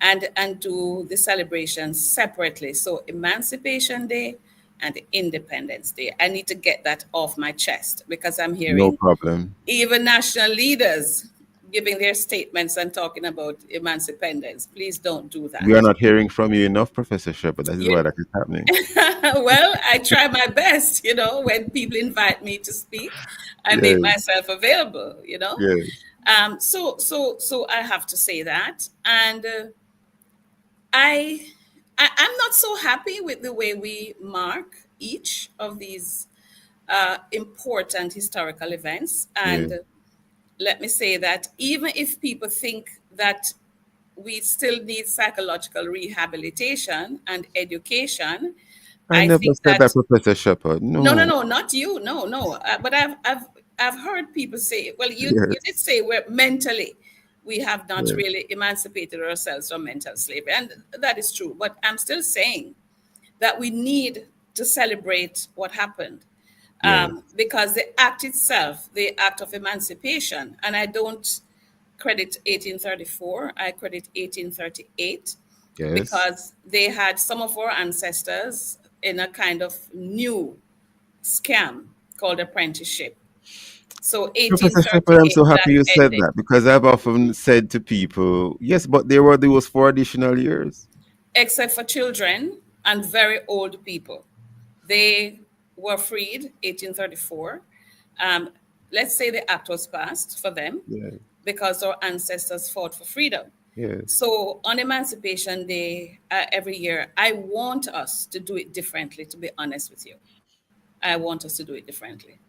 and do the celebrations separately. So Emancipation Day and Independence Day. I need to get that off my chest because I'm No hearing problem. even national leaders giving their statements and talking about emancipendence. Please don't do We are that. not hearing from you enough, Professor Shepard. That is why that is happening. Well, I try my best, when people invite me to speak, I make Yes, myself available. yes, So I have to say that, and I, I'm not so happy with the way we mark each of these important historical events. yeah. And let me say that even if people think that we still need psychological rehabilitation and education, I I never think said that, that Professor Shepard. no, No. no, not you, no. But I've heard people say, well, you did Yes, say we're mentally we have not yes, really emancipated ourselves from mental slavery, and that is true. But I'm still saying that we need to celebrate what happened, yes, because the act itself, the act of emancipation, and I don't credit 1834, I credit 1838, yes. because they had some of our ancestors in a kind of new scam called apprenticeship. So Professor Shepard, I'm 1838, so happy that you said ended. that because I've often said to people, yes, but there were those 4 additional years. Except for children and very old people. They were freed 1834. Um, let's say the act was passed for them Yeah, because our ancestors fought for freedom. yes. So on Emancipation Day every year, I want us to do it differently, to be honest with you. I want us to do it differently.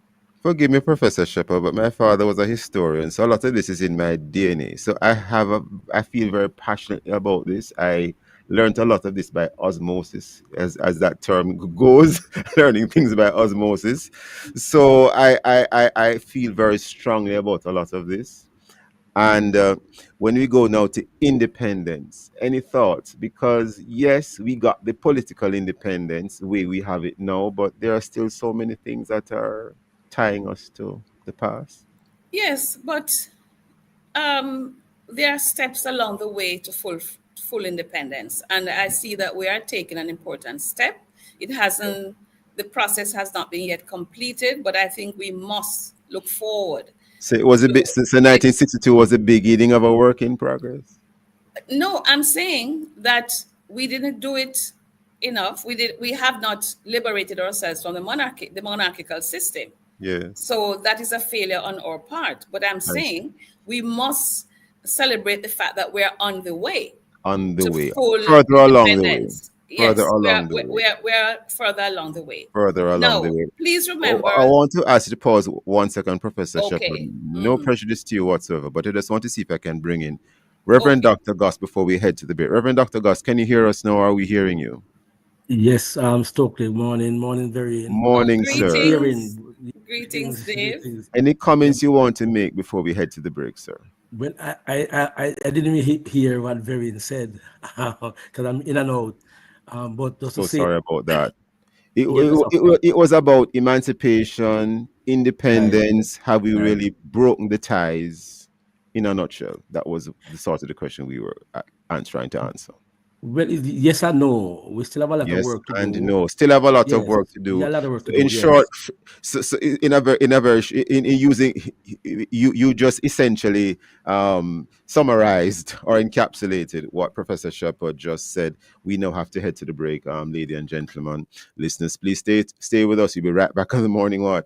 Forgive me, Professor Shepard, but my father was a historian, so a lot of this is in my DNA. So I feel very passionately about this. I learned a lot of this by osmosis, as that term goes, learning things by osmosis. So I feel very strongly about a lot of this. And when we go now to independence, any thoughts? Because yes, we got the political independence the way we have it now, but there are still so many things that are tying us to the past. Yes, but um, there are steps along the way to full independence, and I see that we are taking an important step. It hasn't, the process has not been yet completed, but I think we must look forward So it was a bit to since the it. 1962 was the beginning of a work in progress. No, I'm saying that we didn't do it enough. We have not liberated ourselves from the monarchical system. Yeah, So that is a failure on our part. But I'm I see. saying we must celebrate the fact that we're on the way On the to way, full further along the way, independence. further Yes, along the way. we're further along the way. Further along the Now, way. please Oh, remember. I want to ask you to pause 1 second, Professor Shepard. Okay, No prejudice to you whatsoever, but I just want to see if I can bring in Reverend okay. Dr. Goss before we head to the break. Reverend Dr. Goss, can you hear us now? Are we hearing you? Yes, Stokeley. Morning, very Morning, sir. Greetings, hearing greetings, Dave. things. Any Yeah, comments you want to make before we head to the break, sir? when I didn't even hear what Varian said because I'm in and out. But just to So say, sorry about that. It, yeah, it, that's okay. it was about emancipation, Right. independence. Have we Right. really broken the ties? In a nutshell, that was the sort of the question we were trying to answer. Well, yes and no. We still have a lot of Yes work to and do. no. Still have a lot of Yes, work to yeah, do. a lot of work So to in do. short, Yes. so in a very in using you just essentially summarized or encapsulated what Professor Shepard just said. We now have to head to the break, ladies and gentlemen, listeners. Please stay with us. We'll be right back on the morning watch.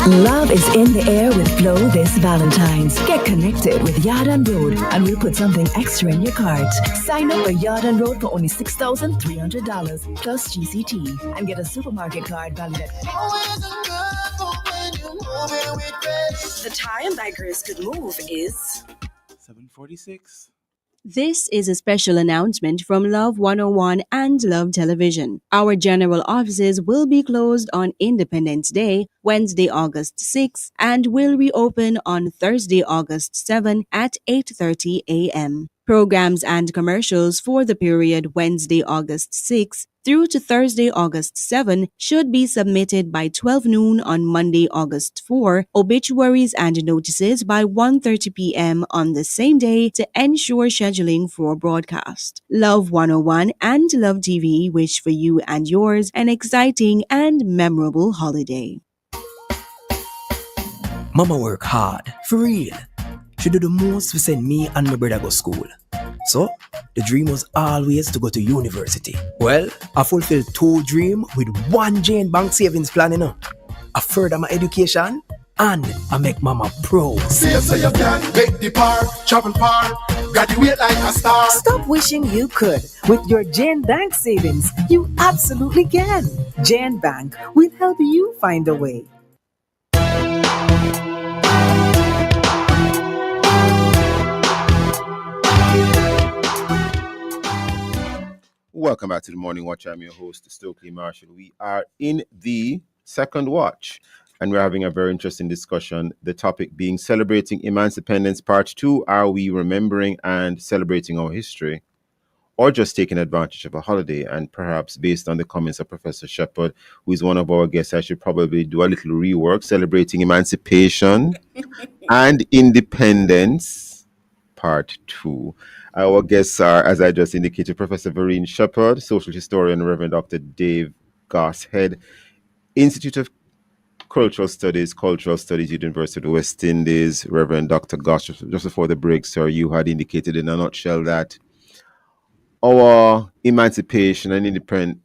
Love is in the air with Flow this Valentine's. Get connected with Yard and Road and we'll put something extra in your cart. Sign up for Yard and Road for only $6,300 plus GCT and get a supermarket card valued at The time that Grace could move is 7:46. This is a special announcement from Love 101 and Love Television. Our general offices will be closed on Independence Day, Wednesday, August 6, and will reopen on Thursday, August 7 at 8:30 a.m. Programs and commercials for the period Wednesday, August 6 through to Thursday, August 7 should be submitted by 12 noon on Monday, August 4, obituaries and notices by 1:30 p.m. on the same day to ensure scheduling for broadcast. Love 101 and Love TV wish for you and yours an exciting and memorable holiday. Mama work hard, for real. She do the most to send me and my brother go school. So, the dream was always to go to university. Well, I fulfilled 2 dreams with 1 Jane Bank savings plan, you know. I further my education and I make mama proud. Say so you can make the par, travel par, graduate like a star. Stop wishing you could. With your Jane Bank savings, you absolutely can. Jane Bank will help you find a way. Welcome back to the Morning Watch. I'm your host, Stokeley Marshall. We are in the second watch, and we're having a very interesting discussion. The topic being Celebrating Emancipendence Part 2. Are we remembering and celebrating our history, or just taking advantage of a holiday? And perhaps based on the comments of Professor Shepard, who is one of our guests, I should probably do a little rework. Celebrating Emancipation and Independence Part 2. Our guests are, as I just indicated, Professor Vereen Shepard, social historian, Reverend Dr. Dave Goss, head, Institute of Cultural Studies, University of the West Indies. Reverend Dr. Goss, just before the break, sir, you had indicated in a nutshell that our emancipation and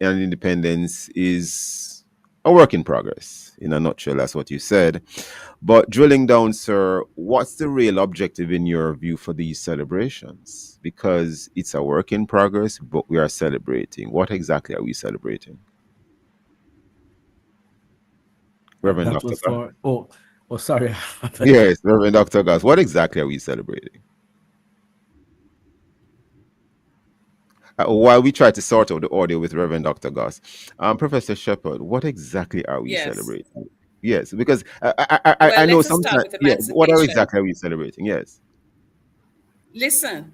independence is a work in progress. In a nutshell, that's what you said. But drilling down, sir, what's the real objective in your view for these celebrations? Because it's a work in progress, but we are celebrating. What exactly are we celebrating? Reverend That Dr. was Goss. for, sorry. Yes, Reverend Dr. Goss. What exactly are we celebrating? While we try to sort out the audio with Reverend Dr. Goss, Professor Shepard, what exactly are we celebrating? Yes, because I know sometimes. Yeah, what exactly are we celebrating? Yes. Listen,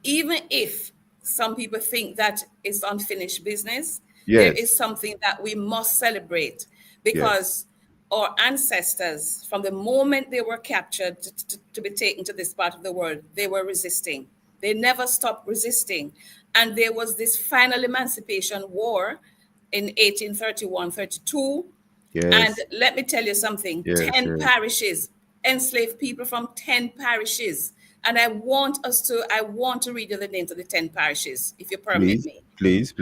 even if some people think that it's unfinished business, there is something that we must celebrate, because our ancestors, from the moment they were captured to be taken to this part of the world, they were resisting. They never stopped resisting. And there was this final emancipation war in 1831-32. And let me tell you something, 10 parishes enslaved people from 10 parishes. And I want to read you the names of the 10 parishes, if you permit me. Please.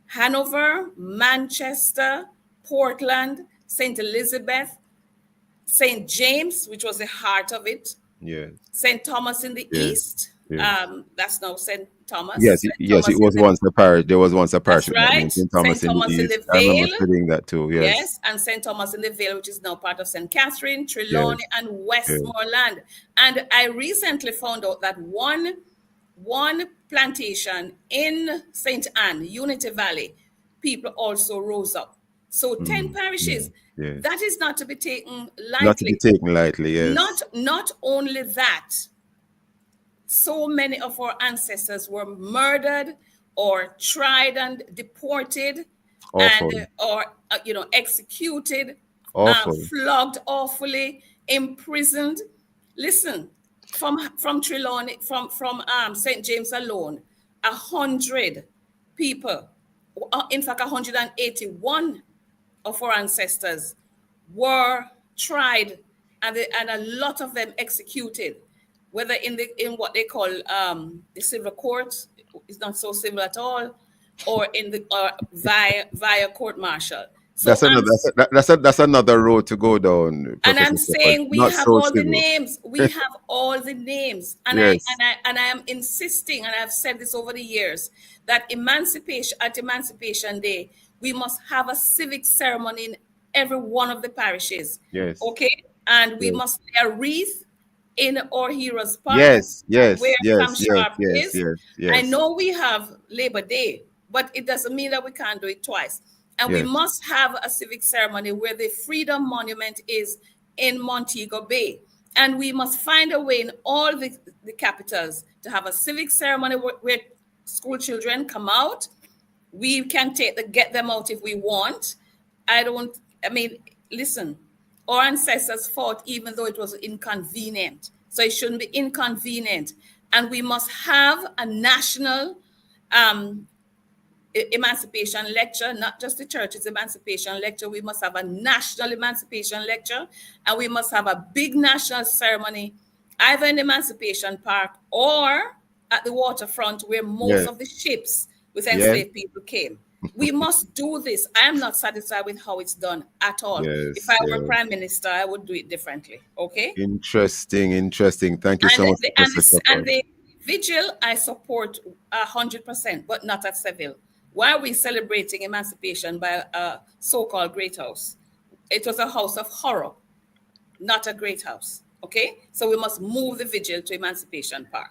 Hanover, Manchester, Portland, St. Elizabeth, St. James, which was the heart of it. St. Thomas in the east. That's now St. Thomas. Yes, it was once a parish. There was once a parish. That's right. St. Thomas in the east. I remember studying that too. Yes, and St. Thomas in the Vale, which is now part of St. Catherine, Trelawney, and Westmoreland. And I recently found out that one plantation in St. Anne, Unity Valley, people also rose up. So 10 parishes. That is not to be taken lightly. Not to be taken lightly, yes. Not only that, so many of our ancestors were murdered or tried and deported and executed, flogged awfully, imprisoned. Listen, from Trelawney, from St. James alone, 100 people, in fact 181 of our ancestors were tried and a lot of them executed, whether in what they call the civil court, is not so civil at all, or via court martial. So that's another road to go down. And I'm saying we have all the names. We have all the names, and I am insisting, and I've said this over the years, that Emancipation Day, we must have a civic ceremony in every one of the parishes. Okay, and we must lay a wreath in our heroes' park. Where Sam Sharp is. I know we have Labor Day, but it doesn't mean that we can't do it twice. And we must have a civic ceremony where the Freedom Monument is in Montego Bay. And we must find a way in all the capitals to have a civic ceremony where school children come out. We can get them out if we want. Listen, our ancestors fought even though it was inconvenient. So it shouldn't be inconvenient. And we must have a national emancipation lecture, not just the church's emancipation lecture. We must have a national emancipation lecture, and we must have a big national ceremony, either in Emancipation Park or at the waterfront where most of the ships with enslaved people came. We must do this. I am not satisfied with how it's done at all. If I were Prime Minister, I would do it differently. Okay? Interesting. Thank you so much. And the vigil, I support 100%, but not at Seville. Why are we celebrating emancipation by a so-called great house? It was a house of horror, not a great house. Okay? So we must move the vigil to Emancipation Park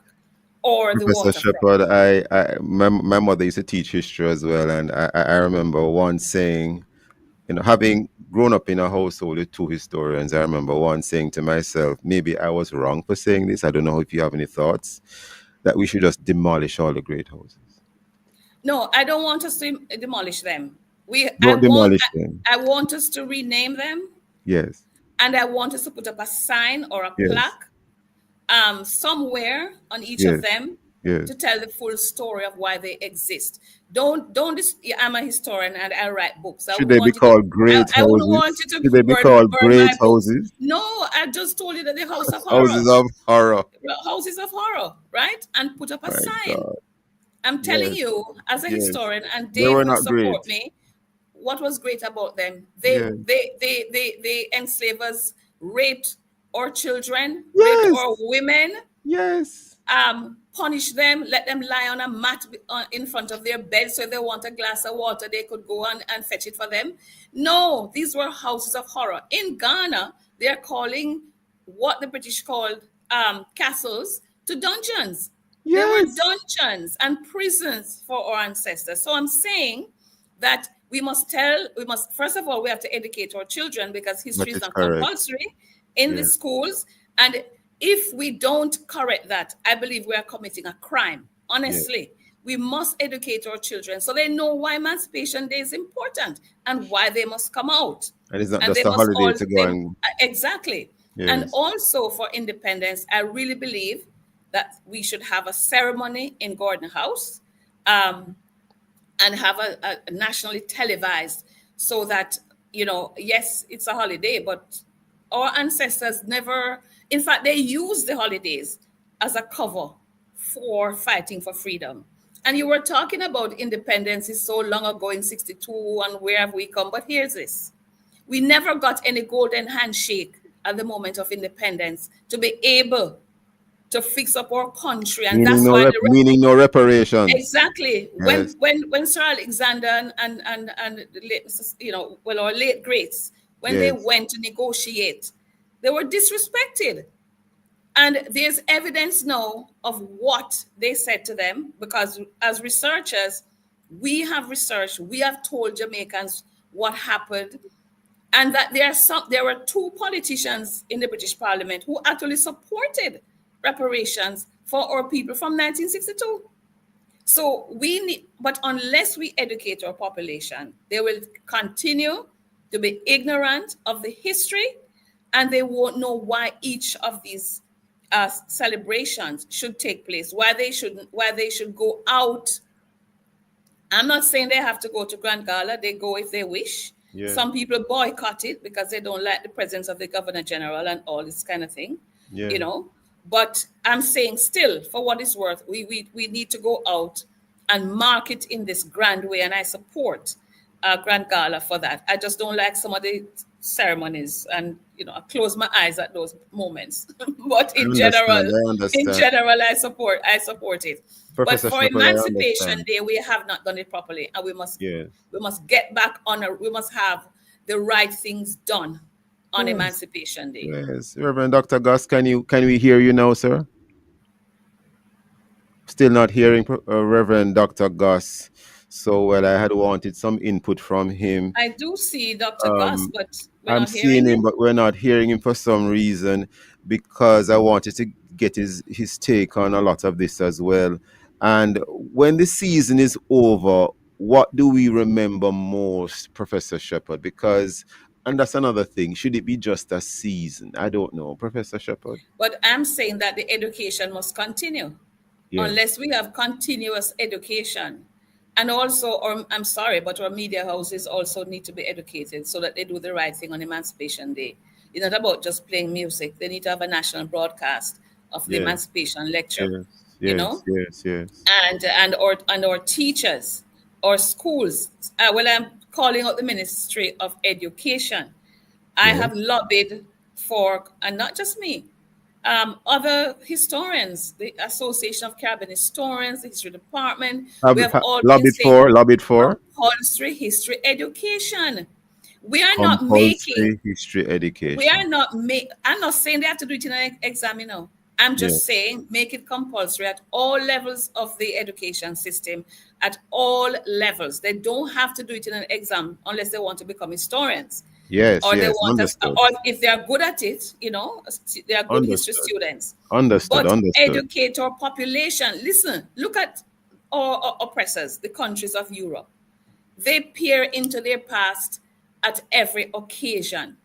or the Professor waterfront. Shepherd, my mother used to teach history as well, and I remember one saying, having grown up in a household with two historians, I remember one saying to myself, maybe I was wrong for saying this. I don't know if you have any thoughts, that we should just demolish all the great houses. No, I don't want us to demolish them. Demolish them. I want us to rename them. Yes. And I want us to put up a sign or a plaque somewhere on each of them to tell the full story of why they exist. I'm a historian and I write books. Should they be called great houses? I wouldn't want you to Should they be called great houses? No, I just told you that the house of horror. Houses of horror. Houses of horror, right? And put up a sign. God. I'm telling you, as a historian, and Dave will support me, what was great about them? The enslavers raped our children, raped our women. Yes. Punish them, let them lie on a mat in front of their bed, so if they want a glass of water, they could go and fetch it for them. No, these were houses of horror. In Ghana, they're calling what the British called castles to dungeons. Yes. There were dungeons and prisons for our ancestors. So I'm saying that we must first of all, we have to educate our children, because history is not compulsory in the schools. And if we don't correct that, I believe we are committing a crime. Honestly, we must educate our children so they know why Emancipation Day is important and why they must come out. And it's not just a holiday to go and... Exactly. Yes. And also for independence, I really believe that we should have a ceremony in Gordon House and have a nationally televised, so that, yes, it's a holiday, but our ancestors never, in fact, they used the holidays as a cover for fighting for freedom. And you were talking about independence is so long ago in 62 and where have we come? But here's this. We never got any golden handshake at the moment of independence to be able to fix up our country, and meaning no reparations. Exactly. Yes. When Sir Alexander and our late greats, when they went to negotiate, they were disrespected, and there's evidence now of what they said to them, because as researchers, we have researched, we have told Jamaicans what happened, and that there were two politicians in the British Parliament who actually supported reparations for our people from 1962. So but unless we educate our population, they will continue to be ignorant of the history, and they won't know why each of these celebrations should take place, why they should go out. I'm not saying they have to go to Grand Gala. They go if they wish. Yeah. Some people boycott it because they don't like the presence of the Governor General and all this kind of thing, But I'm saying still, for what it's worth, we need to go out and mark it in this grand way. And I support Grand Gala for that. I just don't like some of the ceremonies, and I close my eyes at those moments. But in general, I support it. Professor but for Shepherd, Emancipation Day, we have not done it properly, and we must get back on. We must have the right things done on Emancipation Day. Yes, Reverend Dr. Gus, can we hear you now, sir? Still not hearing Reverend Dr. Gus. So, well, I had wanted some input from him. I do see Dr. Goss, but we're I'm not seeing hearing him, him. but we're not hearing him for some reason, because I wanted to get his take on a lot of this as well. And when the season is over, what do we remember most, Professor Shepard? Because, and that's another thing, should it be just a season? I don't know, Professor Shepard. But I'm saying that the education must continue unless we have continuous education. And also, or I'm sorry, but our media houses also need to be educated so that they do the right thing on Emancipation Day. It's not about just playing music. They need to have a national broadcast of the Yes, Emancipation lecture, yes, you yes, know, yes, yes. and our teachers or schools. Well, I'm calling out the Ministry of Education. I Yes. have lobbied for, and not just me, other historians, the Association of Caribbean Historians, the History Department. We have all been saying Lobbied for compulsory history education. We are not making, compulsory history we are education. not make. I'm not saying they have to do it in an exam, you know. I'm Yeah. just saying make it compulsory at all levels of the education system, at all levels. They don't have to do it in an exam unless they want to become historians, Yes, or they yes, want us, understood. or if they are good at it, you know, they are good history Understood. students. Understood. But Understood. educate our population. Listen, look at our oppressors, the countries of Europe. They peer into their past at every occasion.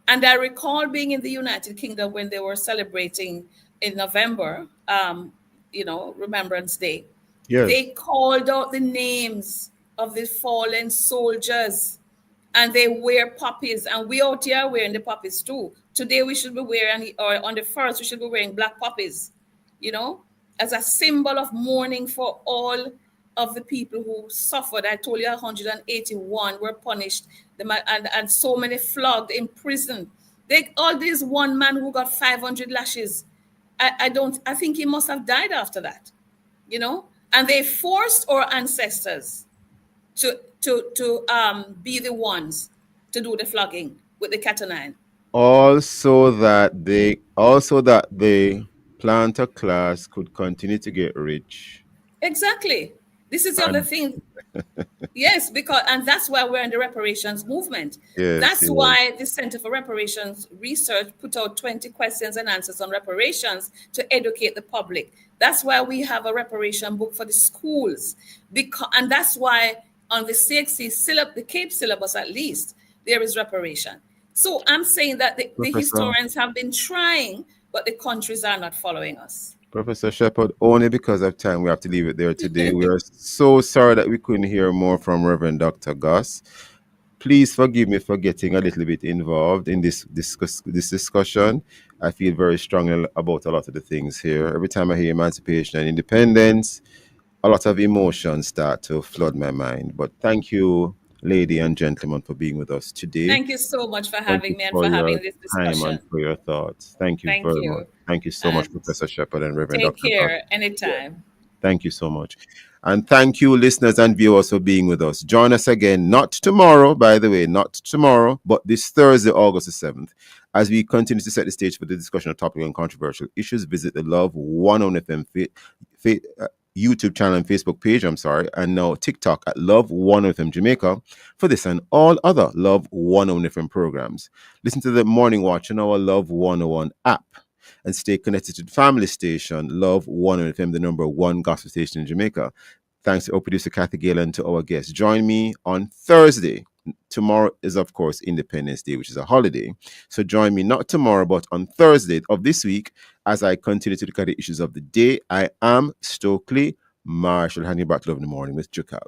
And I recall being in the United Kingdom when they were celebrating in November, you know, Remembrance Day. Yes. They called out the names of the fallen soldiers, and they wear poppies, and we out here are wearing the poppies too. Today we should be wearing, or on the first, we should be wearing black poppies, you know, as a symbol of mourning for all of the people who suffered. I told you 181 were punished, and so many flogged, imprisoned. All this one man who got 500 lashes. I think he must have died after that, you know, and they forced our ancestors to be the ones to do the flogging with the cat o' nine. Also that the planter class could continue to get rich. Exactly. This is the other And thing. Yes, because, and that's why we're in the reparations movement. yes, That's yes. why the Center for Reparations Research put out 20 questions and answers on reparations to educate the public. That's why we have a reparation book for the schools. And that's why on the CXC syllabus, the CAPE syllabus at least, there is reparation. So I'm saying that the Professor historians have been trying, but the countries are not following us. Professor Shepard, only because of time we have to leave it there today. We are so sorry that we couldn't hear more from Reverend Dr. Goss. Please forgive me for getting a little bit involved in this discussion. I feel very strongly about a lot of the things here. Every time I hear emancipation and independence, a lot of emotions start to flood my mind. But thank you, lady and gentlemen, for being with us today. Thank you so much for Thank you having me and for for your having this time and discussion. for your thoughts. Thank you Thank very much. you. Thank you so much, And Professor Shepard and Reverend take Dr. Goss. care anytime. Thank you so much. And thank you, listeners and viewers, for being with us. Join us again, not tomorrow, by the way, not tomorrow, but this Thursday, August the 7th. As we continue to set the stage for the discussion of topical and controversial issues, visit the Love 101 FM YouTube channel and Facebook page, and now TikTok at Love 101 FM Jamaica for this and all other Love 101 FM programs. Listen to the Morning Watch on our Love 101 app. And stay connected to the family station, Love 101 FM, the number one gospel station in Jamaica. Thanks to our producer, Kathy Gale, and to our guests. Join me on Thursday. Tomorrow is, of course, Independence Day, which is a holiday. So join me not tomorrow, but on Thursday of this week as I continue to look at the issues of the day. I am Stokeley Marshall, handing you back to Love in the Morning with Jukal.